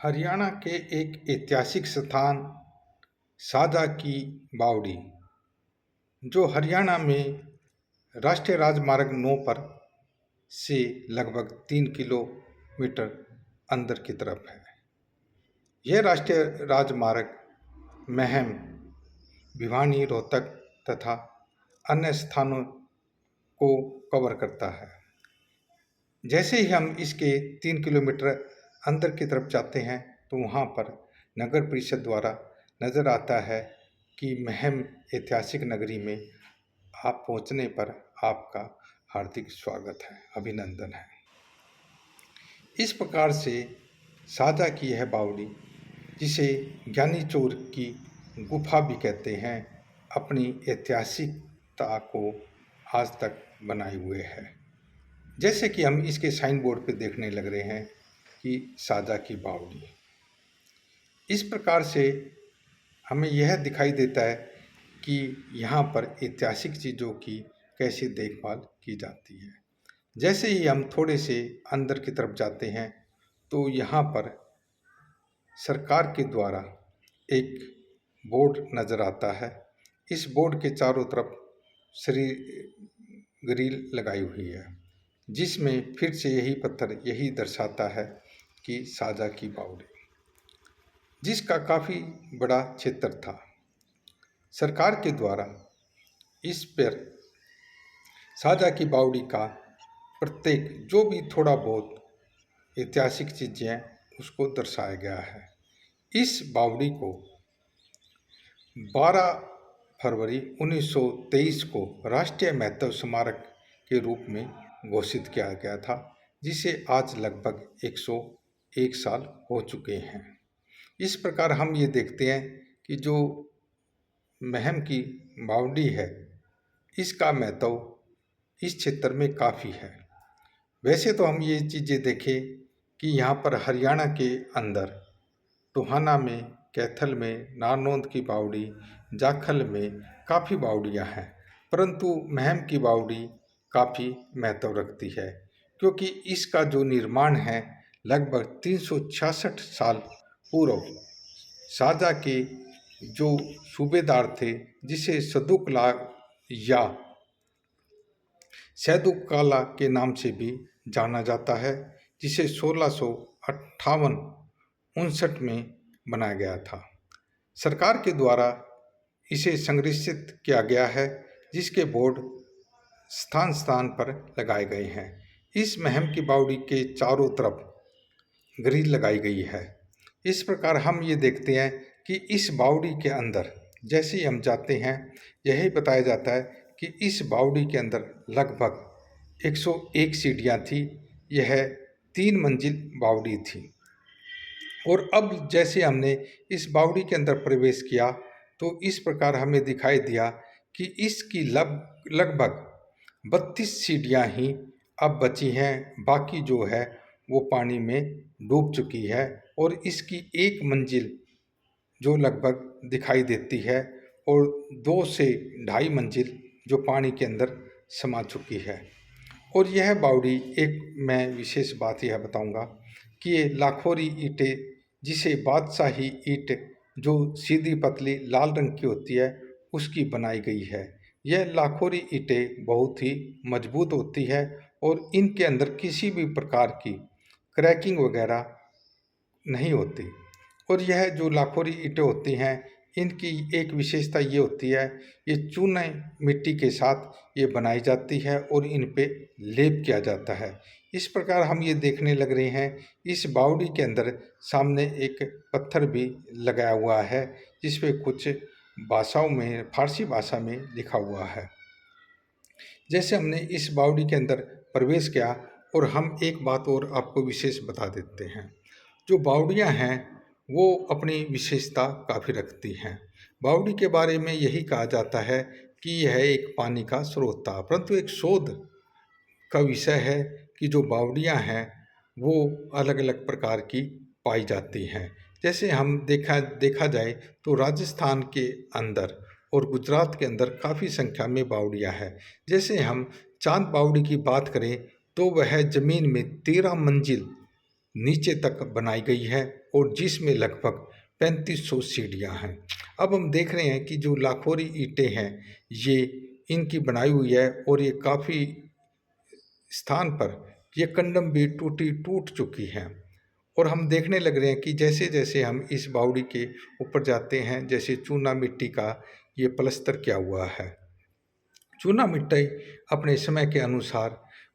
हरियाणा के एक ऐतिहासिक स्थान साजा की बावड़ी, जो हरियाणा में राष्ट्रीय राजमार्ग 9 पर से लगभग 3 किलोमीटर अंदर की तरफ है। यह राष्ट्रीय राजमार्ग महम, भिवानी, रोहतक तथा अन्य स्थानों को कवर करता है। जैसे ही हम इसके 3 किलोमीटर अंदर की तरफ जाते हैं तो वहाँ पर नगर परिषद द्वारा नज़र आता है कि महम ऐतिहासिक नगरी में आप पहुँचने पर आपका हार्दिक स्वागत है, अभिनंदन है। इस प्रकार से साजा की यह बावड़ी, जिसे ज्ञानी चोर की गुफा भी कहते हैं, अपनी ऐतिहासिकता को आज तक बनाए हुए है। जैसे कि हम इसके साइन बोर्ड पे देखने लग रहे हैं कि साजा की बावड़ी। इस प्रकार से हमें यह दिखाई देता है कि यहाँ पर ऐतिहासिक चीज़ों की कैसी देखभाल की जाती है। जैसे ही हम थोड़े से अंदर की तरफ जाते हैं तो यहाँ पर सरकार के द्वारा एक बोर्ड नज़र आता है। इस बोर्ड के चारों तरफ ग्रिल लगाई हुई है, जिसमें फिर से यही पत्थर यही दर्शाता है कि साजा की बावड़ी, जिसका काफ़ी बड़ा क्षेत्र था। सरकार के द्वारा इस पर साजा की बावड़ी का प्रत्येक जो भी थोड़ा बहुत ऐतिहासिक चीज़ें हैं उसको दर्शाया गया है। इस बावड़ी को 12 फरवरी 1923 को राष्ट्रीय महत्व स्मारक के रूप में घोषित किया गया था, जिसे आज लगभग 101 साल हो चुके हैं। इस प्रकार हम ये देखते हैं कि जो महम की बावड़ी है, इसका महत्व इस क्षेत्र में काफ़ी है। वैसे तो हम ये चीज़ें देखें कि यहाँ पर हरियाणा के अंदर टोहाना में, कैथल में, नारनौंद की बावड़ी, जाखल में काफ़ी बावड़ियाँ हैं, परंतु महम की बावड़ी काफ़ी महत्व रखती है, क्योंकि इसका जो निर्माण है लगभग 366 साल पूर्व साजा के जो सूबेदार थे, जिसे सदुकला या सैदुकाला के नाम से भी जाना जाता है, जिसे 1658-59 में बनाया गया था। सरकार के द्वारा इसे संरक्षित किया गया है, जिसके बोर्ड स्थान स्थान पर लगाए गए हैं। इस महम की बावड़ी के चारों तरफ ग्रिल लगाई गई है। इस प्रकार हम ये देखते हैं कि इस बावड़ी के अंदर जैसे ही हम जाते हैं, यही बताया जाता है कि इस बावड़ी के अंदर लगभग 101 सीढ़ियाँ थी। यह 3 मंजिल बावड़ी थी। और अब जैसे हमने इस बावड़ी के अंदर प्रवेश किया तो इस प्रकार हमें दिखाई दिया कि इसकी लगभग 32 सीढ़ियाँ ही अब बची हैं, बाकी जो है वो पानी में डूब चुकी है। और इसकी एक मंजिल जो लगभग दिखाई देती है और 2 से 2.5 मंजिल जो पानी के अंदर समा चुकी है। और यह बावड़ी, एक मैं विशेष बात यह बताऊंगा कि ये लाखोरी ईंटें, जिसे बादशाही ईंट जो सीधी पतली लाल रंग की होती है उसकी बनाई गई है। यह लाखोरी ईंटें बहुत ही मजबूत होती है और इनके अंदर किसी भी प्रकार की क्रैकिंग वगैरह नहीं होती। और यह जो लाखोरी ईंटें होती हैं, इनकी एक विशेषता ये होती है, ये चूने मिट्टी के साथ ये बनाई जाती है और इन पे लेप किया जाता है। इस प्रकार हम ये देखने लग रहे हैं, इस बावड़ी के अंदर सामने एक पत्थर भी लगाया हुआ है, जिस पे कुछ भाषाओं में, फारसी भाषा में लिखा हुआ है। जैसे हमने इस बावड़ी के अंदर प्रवेश किया, और हम एक बात और आपको विशेष बता देते हैं, जो बावड़ियाँ हैं वो अपनी विशेषता काफ़ी रखती हैं। बावड़ी के बारे में यही कहा जाता है कि यह एक पानी का स्रोत था, परंतु एक शोध का विषय है कि जो बावड़ियाँ हैं वो अलग अलग प्रकार की पाई जाती हैं। जैसे हम देखा जाए तो राजस्थान के अंदर और गुजरात के अंदर काफ़ी संख्या में बावड़ियाँ हैं। जैसे हम चांद बावड़ी की बात करें तो वह ज़मीन में 13 मंजिल नीचे तक बनाई गई है और जिसमें लगभग 3500 सीढ़ियाँ हैं। अब हम देख रहे हैं कि जो लाखोरी ईंटें हैं ये इनकी बनाई हुई है और ये काफ़ी स्थान पर ये कंडम भी टूट चुकी हैं। और हम देखने लग रहे हैं कि जैसे जैसे हम इस बावड़ी के ऊपर जाते हैं, जैसे चूना मिट्टी का ये पलस्तर किया हुआ है। चूना मिट्टी अपने समय के अनुसार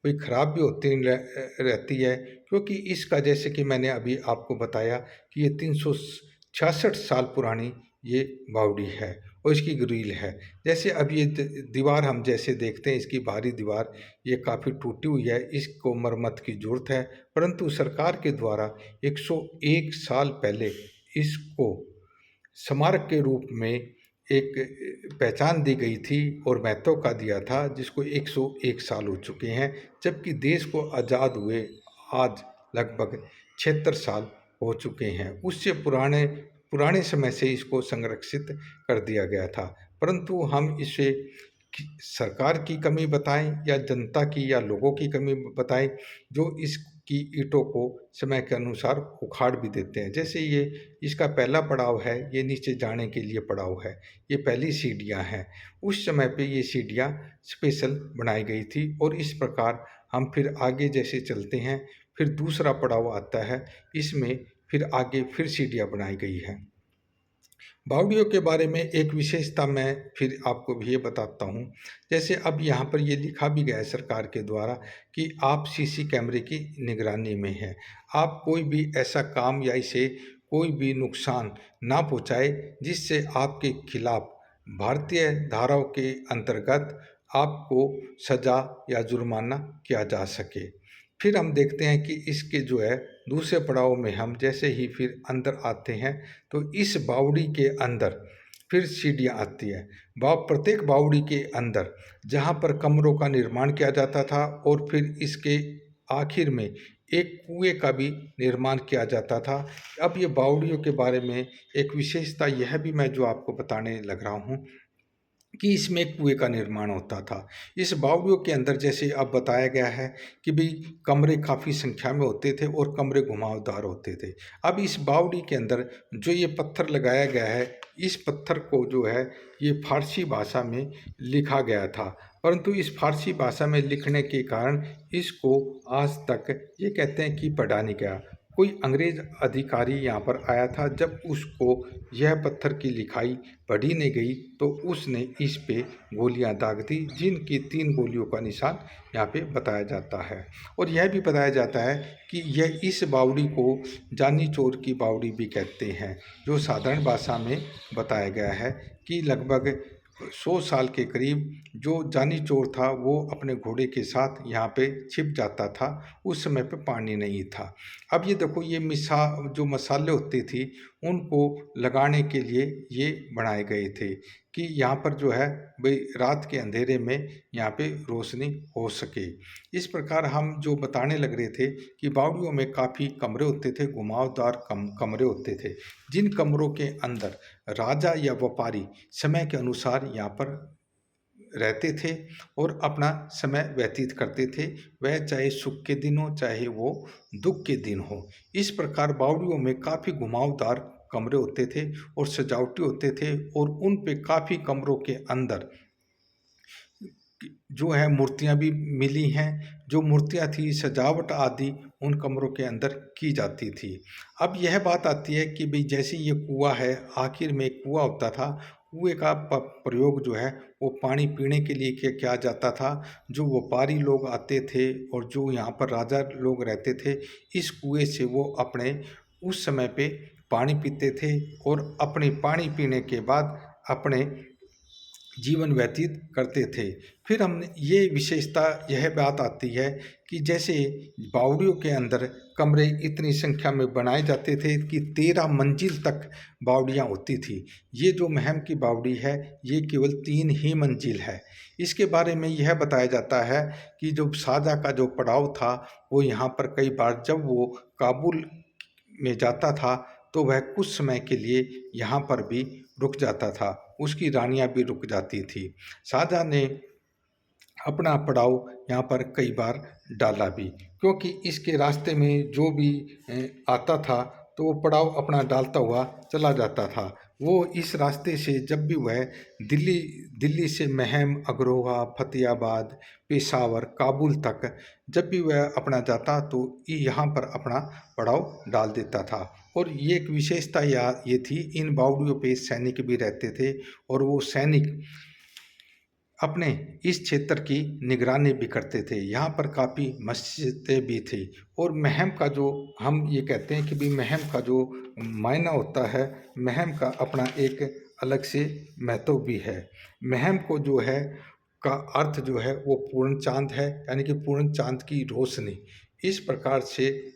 कोई ख़राब भी होती रहती है, क्योंकि इसका जैसे कि मैंने अभी आपको बताया कि ये 366 साल पुरानी ये बावड़ी है और इसकी ग्रिल है। जैसे अब ये दीवार हम जैसे देखते हैं, इसकी बाहरी दीवार ये काफ़ी टूटी हुई है, इसको मरम्मत की ज़रूरत है। परंतु सरकार के द्वारा 101 साल पहले इसको स्मारक के रूप में एक पहचान दी गई थी और महत्व का दिया था, जिसको 101 साल हो चुके हैं, जबकि देश को आज़ाद हुए आज लगभग 76 साल हो चुके हैं। उससे पुराने पुराने समय से इसको संरक्षित कर दिया गया था। परंतु हम इसे सरकार की कमी बताएं या जनता की या लोगों की कमी बताएं, जो इसकी ईंटों को समय के अनुसार उखाड़ भी देते हैं। जैसे ये इसका पहला पड़ाव है, ये नीचे जाने के लिए पड़ाव है, ये पहली सीढ़ियाँ हैं। उस समय पे ये सीढ़ियाँ स्पेशल बनाई गई थी और इस प्रकार हम फिर आगे जैसे चलते हैं, फिर दूसरा पड़ाव आता है, इसमें फिर आगे फिर सीढ़ियाँ बनाई गई हैं। बावड़ियों के बारे में एक विशेषता मैं फिर आपको भी ये बताता हूँ। जैसे अब यहाँ पर ये लिखा भी गया है सरकार के द्वारा कि आप सीसी कैमरे की निगरानी में हैं। आप कोई भी ऐसा काम या इसे कोई भी नुकसान ना पहुँचाए जिससे आपके खिलाफ भारतीय धाराओं के अंतर्गत आपको सज़ा या जुर्माना किया जा सके। फिर हम देखते हैं कि इसके जो है दूसरे पड़ाव में हम जैसे ही फिर अंदर आते हैं, तो इस बावड़ी के अंदर फिर सीढ़ियाँ आती हैं। प्रत्येक बावड़ी के अंदर जहाँ पर कमरों का निर्माण किया जाता था और फिर इसके आखिर में एक कुएं का भी निर्माण किया जाता था। अब ये बावड़ियों के बारे में एक विशेषता यह भी मैं जो आपको बताने लग रहा हूँ कि इसमें एक कुएं का निर्माण होता था। इस बावड़ियों के अंदर जैसे अब बताया गया है कि भाई कमरे काफ़ी संख्या में होते थे और कमरे घुमावदार होते थे। अब इस बावड़ी के अंदर जो ये पत्थर लगाया गया है, इस पत्थर को जो है ये फारसी भाषा में लिखा गया था, परंतु इस फारसी भाषा में लिखने के कारण इसको आज तक ये कहते हैं कि पढ़ा नहीं गया। कोई अंग्रेज अधिकारी यहाँ पर आया था, जब उसको यह पत्थर की लिखाई पढ़ी नहीं गई तो उसने इस पे गोलियां दाग दी, जिनकी 3 गोलियों का निशान यहाँ पे बताया जाता है। और यह भी बताया जाता है कि यह इस बावड़ी को जानी चोर की बावड़ी भी कहते हैं, जो साधारण भाषा में बताया गया है कि लगभग 100 साल के करीब जो जानी चोर था वो अपने घोड़े के साथ यहाँ पे छिप जाता था। उस समय पे पानी नहीं था। अब ये देखो, ये जो मसाले होते थे उनको लगाने के लिए ये बनाए गए थे कि यहाँ पर जो है भाई रात के अंधेरे में यहाँ पे रोशनी हो सके। इस प्रकार हम जो बताने लग रहे थे कि बावड़ियों में काफ़ी कमरे होते थे, घुमावदार कमरे होते थे, जिन कमरों के अंदर राजा या व्यापारी समय के अनुसार यहाँ पर रहते थे और अपना समय व्यतीत करते थे, वह चाहे सुख के दिन हो चाहे वो दुख के दिन हो। इस प्रकार बावड़ियों में काफ़ी घुमावदार कमरे होते थे और सजावटी होते थे और उन पे काफ़ी कमरों के अंदर जो है मूर्तियाँ भी मिली हैं। जो मूर्तियाँ थी, सजावट आदि उन कमरों के अंदर की जाती थी। अब यह बात आती है कि भाई जैसे ये कुआँ है, आखिर में एक कुआँ होता था, कुएँ का प्रयोग जो है वो पानी पीने के लिए किया जाता था। जो व्यापारी लोग आते थे और जो यहाँ पर राजा लोग रहते थे, इस कुएँ से वो अपने उस समय पे पानी पीते थे और अपने पानी पीने के बाद अपने जीवन व्यतीत करते थे। फिर हमने ये विशेषता यह बात आती है कि जैसे बावड़ियों के अंदर कमरे इतनी संख्या में बनाए जाते थे कि 13 मंजिल तक बावड़ियाँ होती थी। ये जो महम की बावड़ी है ये केवल 3 ही मंजिल है। इसके बारे में यह बताया जाता है कि जो शाहजहाँ का जो पड़ाव था वो यहाँ पर कई बार जब वो काबुल में जाता था तो वह कुछ समय के लिए यहाँ पर भी रुक जाता था, उसकी रानियाँ भी रुक जाती थी। शाहजहाँ ने अपना पड़ाव यहाँ पर कई बार डाला भी, क्योंकि इसके रास्ते में जो भी आता था तो वो पड़ाव अपना डालता हुआ चला जाता था। वो इस रास्ते से जब भी वह दिल्ली दिल्ली से महम, अग्रोहा, फतेहाबाद, पेशावर, काबुल तक जब भी वह अपना जाता तो यहाँ पर अपना पड़ाव डाल देता था। और ये एक विशेषता ये थी, इन बावड़ियों पे सैनिक भी रहते थे और वो सैनिक अपने इस क्षेत्र की निगरानी भी करते थे। यहाँ पर काफ़ी मस्जिदें भी थी। और महम का जो हम ये कहते हैं कि भी महम का जो मायना होता है, महम का अपना एक अलग से महत्व भी है। महम को जो है का अर्थ जो है वो पूर्ण चाँद है, यानी कि पूर्ण चाँद की रोशनी। इस प्रकार से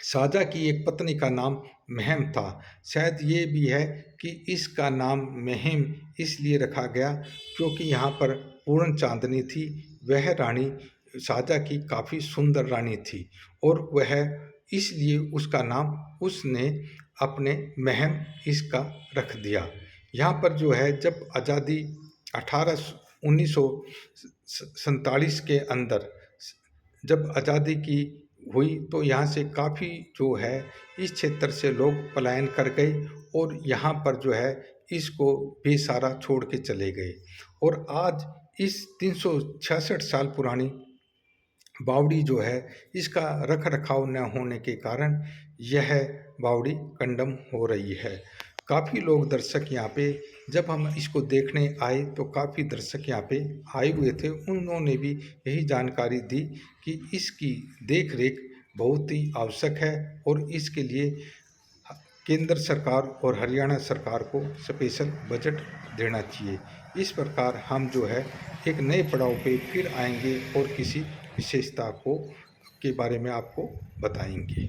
शाहजहाँ की एक पत्नी का नाम महम था। शायद ये भी है कि इसका नाम महम इसलिए रखा गया क्योंकि यहाँ पर पूर्ण चांदनी थी। वह रानी शाहजहाँ की काफ़ी सुंदर रानी थी और वह इसलिए उसका नाम उसने अपने महम इसका रख दिया। यहाँ पर जो है जब आज़ादी 1947 के अंदर जब आज़ादी की हुई तो यहाँ से काफ़ी जो है इस क्षेत्र से लोग पलायन कर गए और यहाँ पर जो है इसको बेसहारा छोड़ के चले गए। और आज इस 366 साल पुरानी बावड़ी जो है इसका रख रखाव न होने के कारण यह बावड़ी कंडम हो रही है। काफ़ी लोग दर्शक यहाँ पे जब हम इसको देखने आए तो काफ़ी दर्शक यहाँ पे आए हुए थे। उन्होंने भी यही जानकारी दी कि इसकी देख रेख बहुत ही आवश्यक है और इसके लिए केंद्र सरकार और हरियाणा सरकार को स्पेशल बजट देना चाहिए। इस प्रकार हम जो है एक नए पड़ाव पे फिर आएंगे और किसी विशेषता को के बारे में आपको बताएंगे।